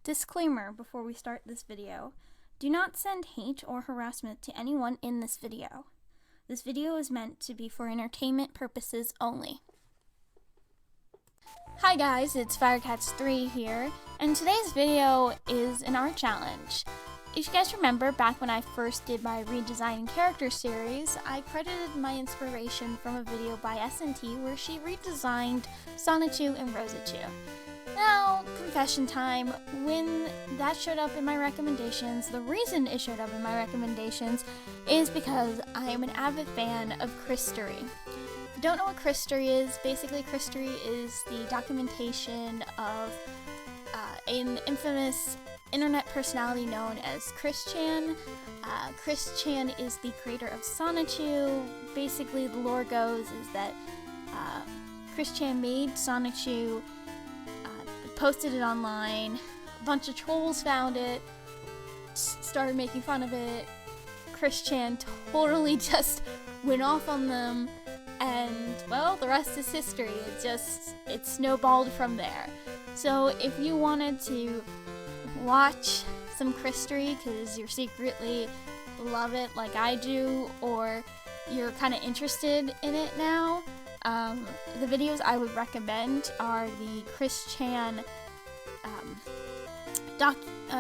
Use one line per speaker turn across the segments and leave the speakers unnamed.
Disclaimer before we start this video. Do not send hate or harassment to anyone in this video. This video is meant to be for entertainment purposes only. Hi guys, it's Firecats3 here, and today's video is an art challenge. If you guys remember, back when I first did my Redesign the Characters series, I credited my inspiration from a video by S&T where she redesigned Sonichu and Rosichu. Now, confession time, when that showed up in my recommendations, the reason it showed up in my recommendations is because I am an avid fan of Christory. If you don't know what Christory is, basically Christory is the documentation of an infamous internet personality known as Chris Chan. Chris Chan is the creator of Sonichu. Basically, the lore goes is that Chris Chan made Sonichu, posted it online, a bunch of trolls found it, started making fun of it. Chris Chan totally just went off on them, and well, the rest is history. It snowballed from there. So if you wanted to watch some Christory because you secretly love it like I do, or you're kind of interested in it now, the videos I would recommend are the Chris Chan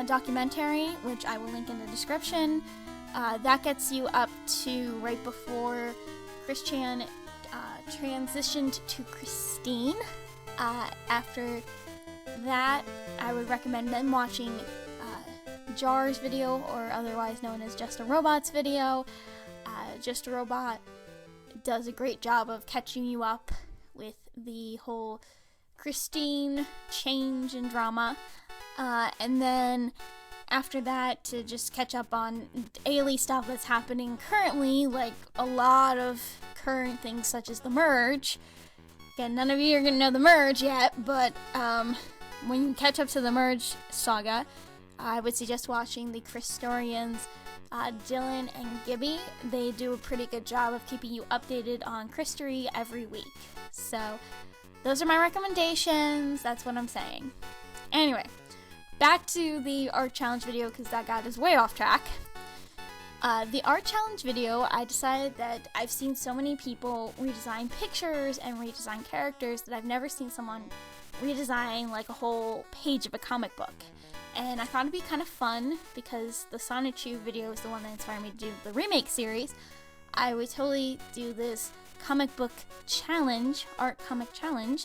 documentary, which I will link in the description. That gets you up to right before Chris Chan transitioned to Christine. After that, I would recommend them watching Jar's video, or otherwise known as JustARobot's video. JustARobot does a great job of catching you up with the whole Christine change and drama. And then after that, to just catch up on daily stuff that's happening currently, like a lot of current things such as the merge. Again, none of you are going to know the merge yet, but when you catch up to the merge saga, I would suggest watching the Christorians, Dylan and Gibby. They do a pretty good job of keeping you updated on Christory every week. So, those are my recommendations. That's what I'm saying. Anyway, back to the art challenge video because that got us way off track. The art challenge video, I decided that I've seen so many people redesign pictures and redesign characters that I've never seen someone redesign like a whole page of a comic book. And I thought it'd be kind of fun because the Sonichu video is the one that inspired me to do the remake series. I would totally do this comic book challenge, art comic challenge.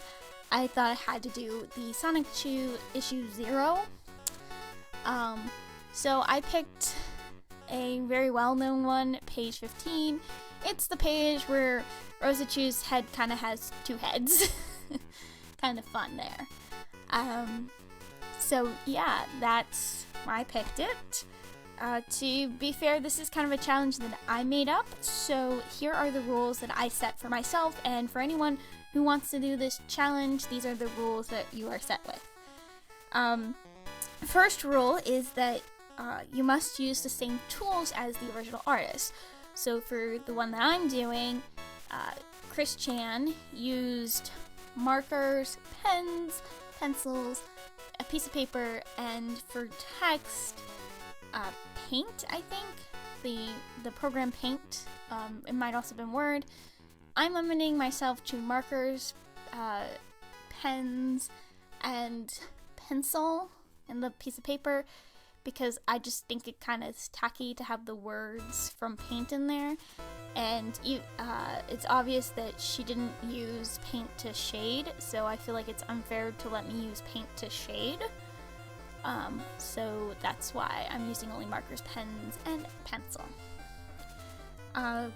I thought I had to do the Sonichu issue 0. So I picked a very well-known one, page 15. It's the page where Rosichu's head kind of has two heads. Kind of fun there. So yeah, that's why I picked it. To be fair, this is kind of a challenge that I made up, so here are the rules that I set for myself, and for anyone who wants to do this challenge, these are the rules that you are set with. First rule is that you must use the same tools as the original artist. So for the one that I'm doing, Chris Chan used markers, pens, pencils, a piece of paper, and for text, Paint, I think. The program Paint. It might also have been Word. I'm limiting myself to markers, pens, and pencil and the piece of paper because I just think it kind of is tacky to have the words from Paint in there. And it's obvious that she didn't use paint to shade, so I feel like it's unfair to let me use paint to shade. So that's why I'm using only markers, pens, and pencil.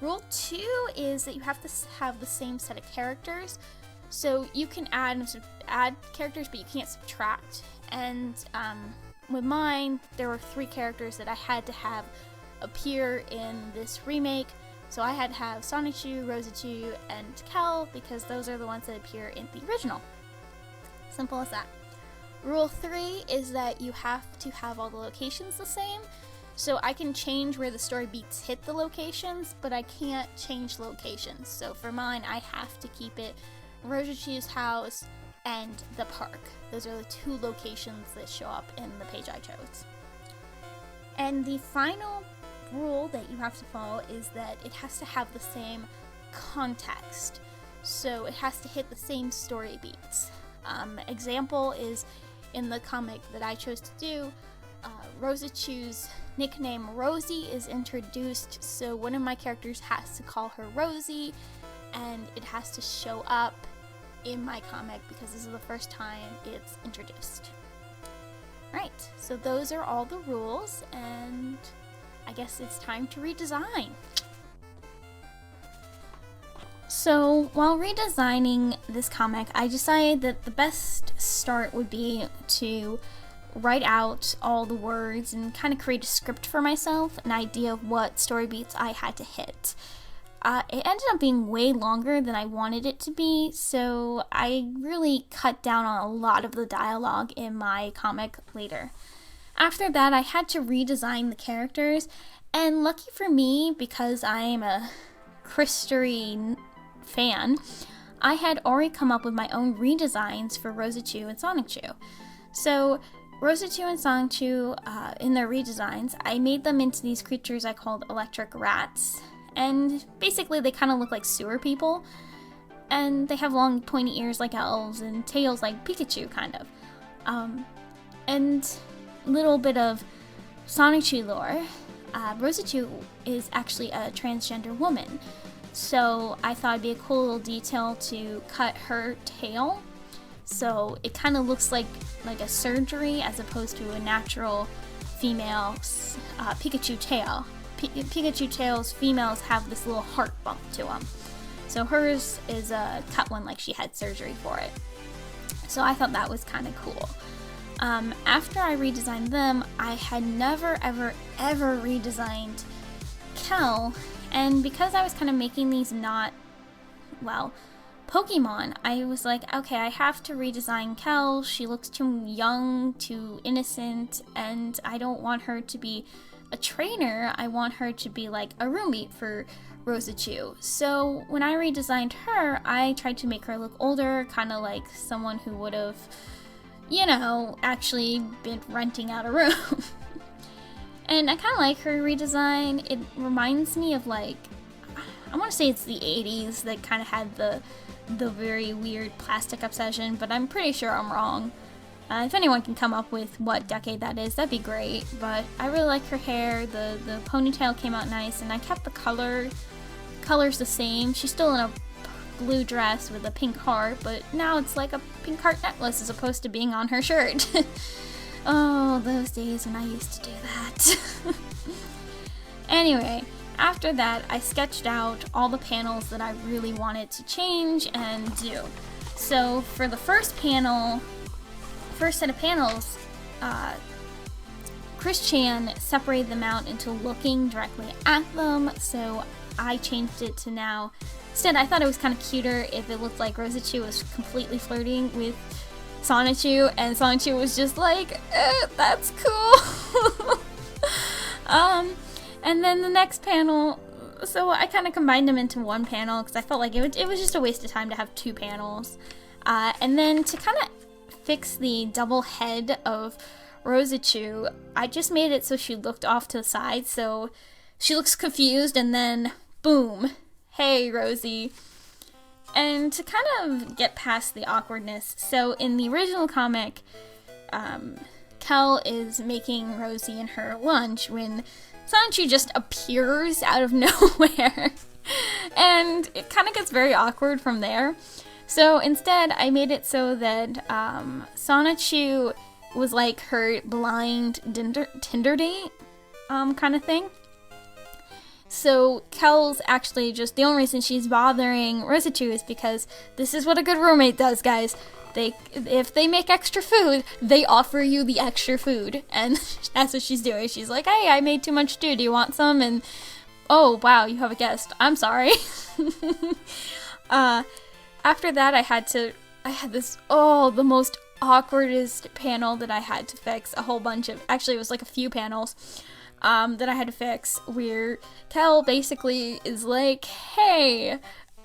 Rule 2 is that you have to have the same set of characters. So you can add characters, but you can't subtract. And with mine, there were 3 characters that I had to have appear in this remake. So I had to have Sonichu, Rosichu, and Kel because those are the ones that appear in the original. Simple as that. Rule 3 is that you have to have all the locations the same. So I can change where the story beats hit the locations, but I can't change locations. So for mine, I have to keep it Rosichu's house, and the park. Those are the 2 locations that show up in the page I chose. And the final rule that you have to follow is that it has to have the same context. So it has to hit the same story beats. Example is in the comic that I chose to do, Rosachu's nickname Rosie is introduced, so one of my characters has to call her Rosie, and it has to show up in my comic because this is the first time it's introduced. Right, so those are all the rules, and I guess it's time to redesign. So while redesigning this comic, I decided that the best start would be to write out all the words and kind of create a script for myself, an idea of what story beats I had to hit. It ended up being way longer than I wanted it to be, so I really cut down on a lot of the dialogue in my comic later. After that, I had to redesign the characters, and lucky for me, because I am a Christery fan, I had already come up with my own redesigns for Rosachu and Sonichu. So Rosachu and Sonichu, in their redesigns, I made them into these creatures I called electric rats. And basically they kind of look like sewer people. And they have long pointy ears like elves and tails like Pikachu, kind of. And a little bit of Sonichu lore. Rosachu is actually a transgender woman. So I thought it'd be a cool little detail to cut her tail. So it kind of looks like a surgery as opposed to a natural female Pikachu tail. Pikachu tails, females have this little heart bump to them. So hers is a cut one like she had surgery for it. So I thought that was kind of cool. After I redesigned them, I had never ever redesigned Kel, and because I was kind of making these not, well, Pokemon, I was like, okay, I have to redesign Kel. She looks too young, too innocent, and I don't want her to be a trainer. I want her to be like a roommate for Rosachu. So when I redesigned her, I tried to make her look older, kind of like someone who would have, you know, actually been renting out a room. And I kind of like her redesign. It reminds me of, like, I want to say it's the 80s that kind of had the very weird plastic obsession, but I'm pretty sure I'm wrong. If anyone can come up with what decade that is, that'd be great. But I really like her hair. The ponytail came out nice, and I kept the colors the same. She's still in a blue dress with a pink heart, but now it's like a pink heart necklace as opposed to being on her shirt. Oh, those days when I used to do that. Anyway, after that, I sketched out all the panels that I really wanted to change and do. So for the first set of panels, Chris-chan separated them out into looking directly at them, so I changed it to now. Instead, I thought it was kind of cuter if it looked like Rosachu was completely flirting with Sonichu, and Sonichu was just like, that's cool. And then the next panel, so I kind of combined them into one panel because I felt like it was just a waste of time to have 2 panels. And then to kind of fix the double head of Rosachu, I just made it so she looked off to the side, so she looks confused, and then boom, hey Rosie. And to kind of get past the awkwardness, so in the original comic, Kel is making Rosie and her lunch when Sonichu just appears out of nowhere. And it kind of gets very awkward from there. So instead, I made it so that Sonichu was like her blind Tinder date kind of thing. So Kel's actually just, the only reason she's bothering Rosachu is because this is what a good roommate does, guys. If they make extra food, they offer you the extra food. And that's what she's doing. She's like, hey, I made too much stew. Do you want some? And, oh, wow, you have a guest. I'm sorry. After that, I had this, the most awkwardest panel that I had to fix. A whole bunch of, actually, it was like a few panels. That I had to fix, where Kel basically is like, hey,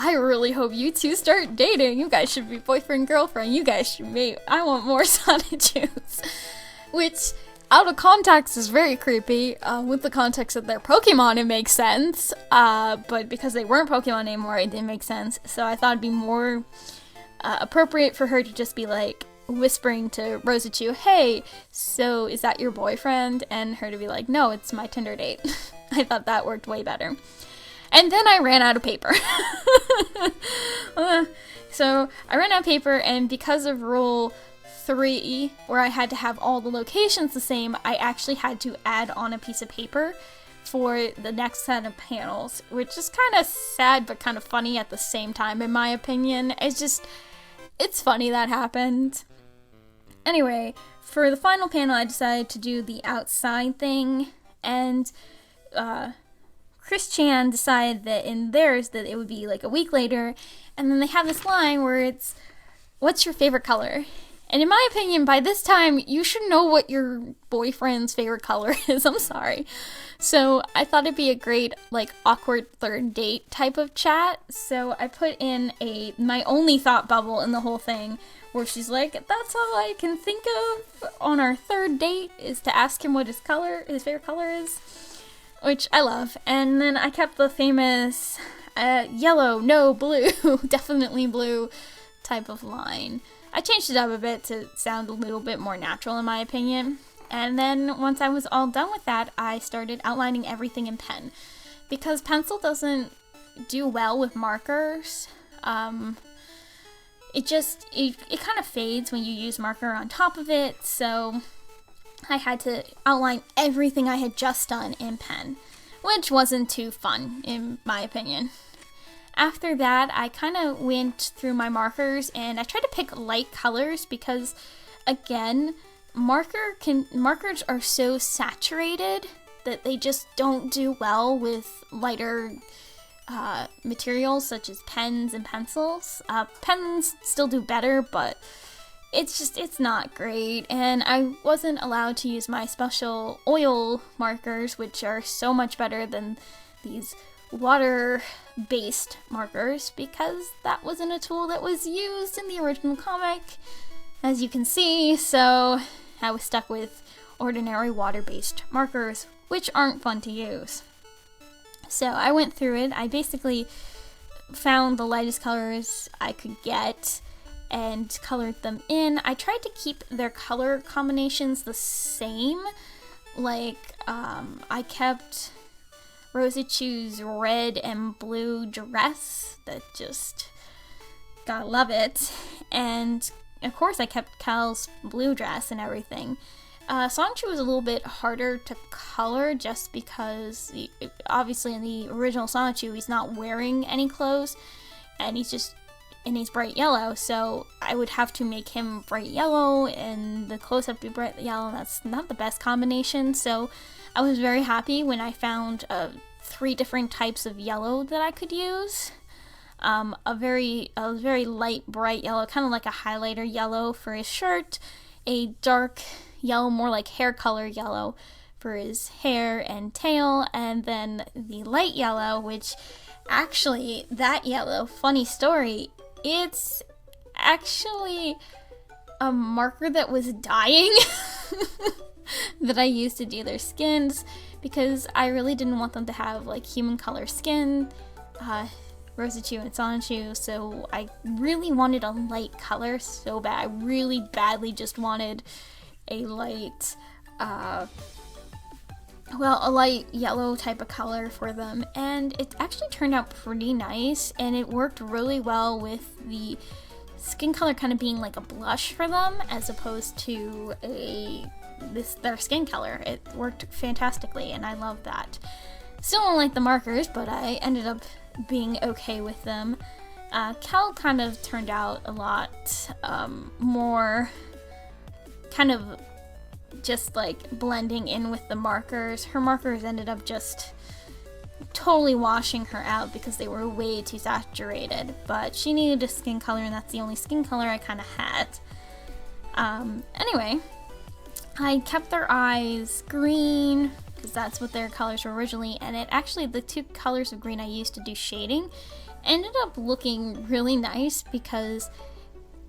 I really hope you two start dating. You guys should be boyfriend, girlfriend. You guys should mate. I want more Sonichus. Which, out of context, is very creepy. With the context of their Pokemon, it makes sense. But because they weren't Pokemon anymore, it didn't make sense. So I thought it'd be more appropriate for her to just be like, whispering to Rosicchu, hey, so is that your boyfriend? And her to be like, no, it's my Tinder date. I thought that worked way better. And then I ran out of paper. So I ran out of paper, and because of rule 3, where I had to have all the locations the same, I actually had to add on a piece of paper for the next set of panels, which is kind of sad but kind of funny at the same time, in my opinion. It's funny that happened. Anyway, for the final panel, I decided to do the outside thing, and Chris Chan decided that in theirs that it would be like a week later, and then they have this line where it's, what's your favorite color? And in my opinion, by this time, you should know what your boyfriend's favorite color is. I'm sorry. So I thought it'd be a great, like, awkward third date type of chat. So I put in my only thought bubble in the whole thing, where she's like, that's all I can think of on our third date is to ask him what his favorite color is, which I love. And then I kept the famous yellow, no, blue, definitely blue type of line. I changed it up a bit to sound a little bit more natural in my opinion. And then once I was all done with that, I started outlining everything in pen. Because pencil doesn't do well with markers. It kind of fades when you use marker on top of it, so I had to outline everything I had just done in pen, which wasn't too fun, in my opinion. After that, I kind of went through my markers, and I tried to pick light colors because, again, markers are so saturated that they just don't do well with lighter materials such as pens and pencils. Pens still do better, but it's not great, and I wasn't allowed to use my special oil markers, which are so much better than these water-based markers, because that wasn't a tool that was used in the original comic, as you can see, so I was stuck with ordinary water-based markers, which aren't fun to use. So I went through it. I basically found the lightest colors I could get and colored them in. I tried to keep their color combinations the same. Like, I kept Rosicchu's red and blue dress. That just, gotta love it. And of course I kept Cal's blue dress and everything. Sonichu was a little bit harder to color just because, obviously in the original Sonichu, he's not wearing any clothes, and he's bright yellow, so I would have to make him bright yellow, and the clothes have to be bright yellow, and that's not the best combination, so I was very happy when I found 3 different types of yellow that I could use. A very light, bright yellow, kind of like a highlighter yellow for his shirt, a dark yellow, more like hair color yellow for his hair and tail, and then the light yellow, which actually, that yellow, funny story, it's actually a marker that was dying that I used to do their skins, because I really didn't want them to have like human color skin, Rosicchu and Sonichu, so I really wanted a light color so bad. I really badly just wanted a light, a light yellow type of color for them, and it actually turned out pretty nice, and it worked really well with the skin color kind of being like a blush for them, as opposed to their skin color. It worked fantastically, and I love that. Still don't like the markers, but I ended up being okay with them. Cal kind of turned out a lot more kind of just like blending in with the markers. Her markers ended up just totally washing her out because they were way too saturated, but she needed a skin color, and that's the only skin color I kind of had. Anyway, I kept their eyes green because that's what their colors were originally, and the 2 colors of green I used to do shading ended up looking really nice because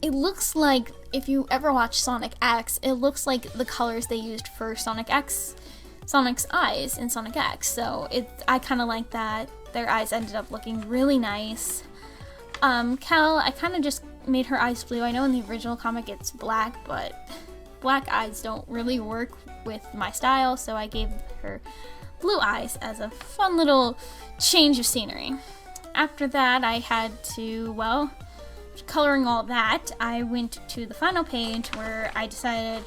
it looks like, if you ever watch Sonic X, it looks like the colors they used for Sonic's eyes in Sonic X. So I kind of like that. Their eyes ended up looking really nice. Kel, I kind of just made her eyes blue. I know in the original comic it's black, but black eyes don't really work with my style, so I gave her blue eyes as a fun little change of scenery. After that, I had to, well, coloring all that, I went to the final page where I decided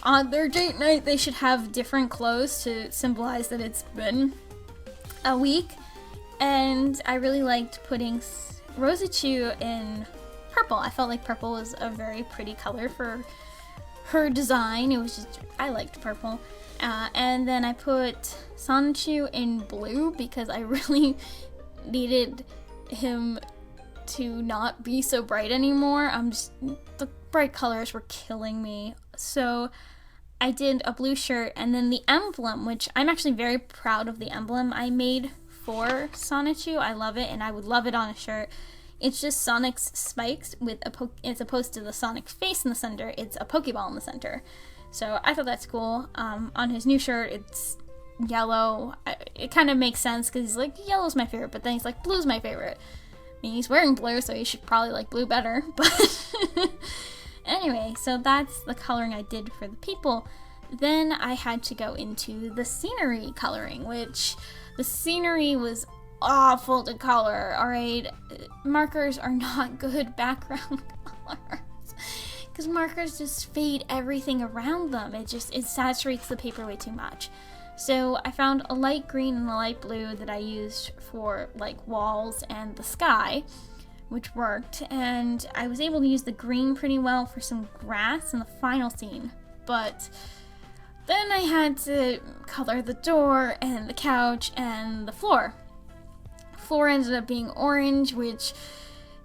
on their date night they should have different clothes to symbolize that it's been a week. And I really liked putting Sonichu in purple. I felt like purple was a very pretty color for her design. It was just, I liked purple. And then I put Sonichu in blue because I really needed him to not be so bright anymore. The bright colors were killing me. So I did a blue shirt, and then the emblem, which I'm actually very proud of the emblem I made for Sonichu. I love it, and I would love it on a shirt. It's just Sonic's spikes with as opposed to the Sonic face in the center, it's a Pokeball in the center. So I thought that's cool. On his new shirt, it's yellow. It kind of makes sense because he's like, yellow's my favorite, but then he's like, blue's my favorite. I mean, he's wearing blue, so he should probably like blue better, but anyway, so that's the coloring I did for the people. Then I had to go into the scenery coloring, which the scenery was awful to color, alright? Markers are not good background colors, because markers just fade everything around them. It saturates the paper way too much. So I found a light green and a light blue that I used for like walls and the sky, which worked, and I was able to use the green pretty well for some grass in the final scene. But then I had to color the door and the couch and the floor. Floor ended up being orange, which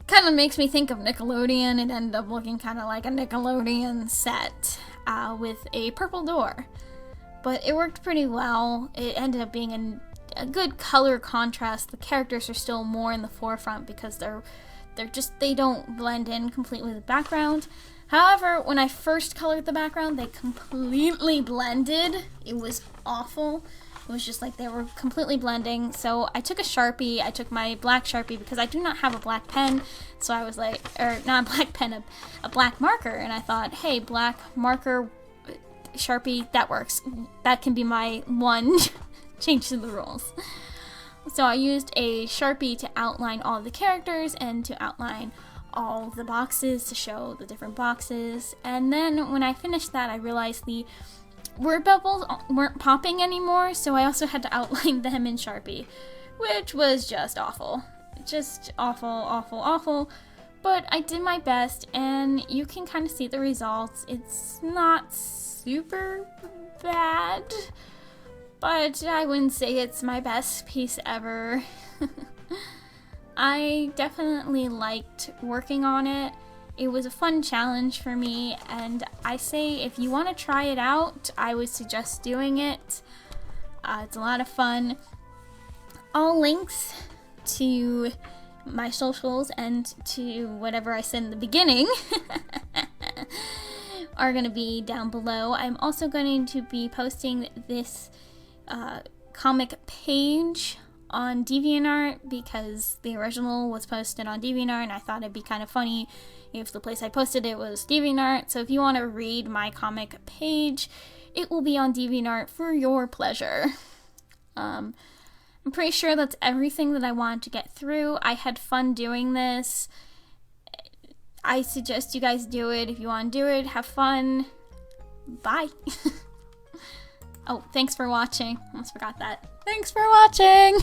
kind of makes me think of Nickelodeon. It ended up looking kind of like a Nickelodeon set with a purple door. But it worked pretty well. It ended up being a good color contrast. The characters are still more in the forefront because they don't blend in completely with the background. However, when I first colored the background, they completely blended. It was awful. It was just like they were completely blending. So I took a Sharpie. I took my black Sharpie because I do not have a black pen. So I was like, or not a black pen, a black marker. And I thought, hey, black marker, Sharpie, that works. That can be my one change to the rules. So I used a Sharpie to outline all the characters and to outline all the boxes to show the different boxes. And then when I finished that, I realized the word bubbles weren't popping anymore, so I also had to outline them in Sharpie, which was just awful. Just awful, awful, awful. But I did my best, and you can kind of see the results. It's not super bad, but I wouldn't say it's my best piece ever. I definitely liked working on it. It was a fun challenge for me, and I say if you want to try it out, I would suggest doing it. It's a lot of fun. All links to my socials and to whatever I said in the beginning are going to be down below. I'm also going to be posting this comic page on DeviantArt because the original was posted on DeviantArt, and I thought it'd be kind of funny if the place I posted it was DeviantArt. So if you want to read my comic page, it will be on DeviantArt for your pleasure. I'm pretty sure that's everything that I wanted to get through. I had fun doing this. I suggest you guys do it. If you want to do it, have fun. Bye. Oh, thanks for watching. Almost forgot that. Thanks for watching!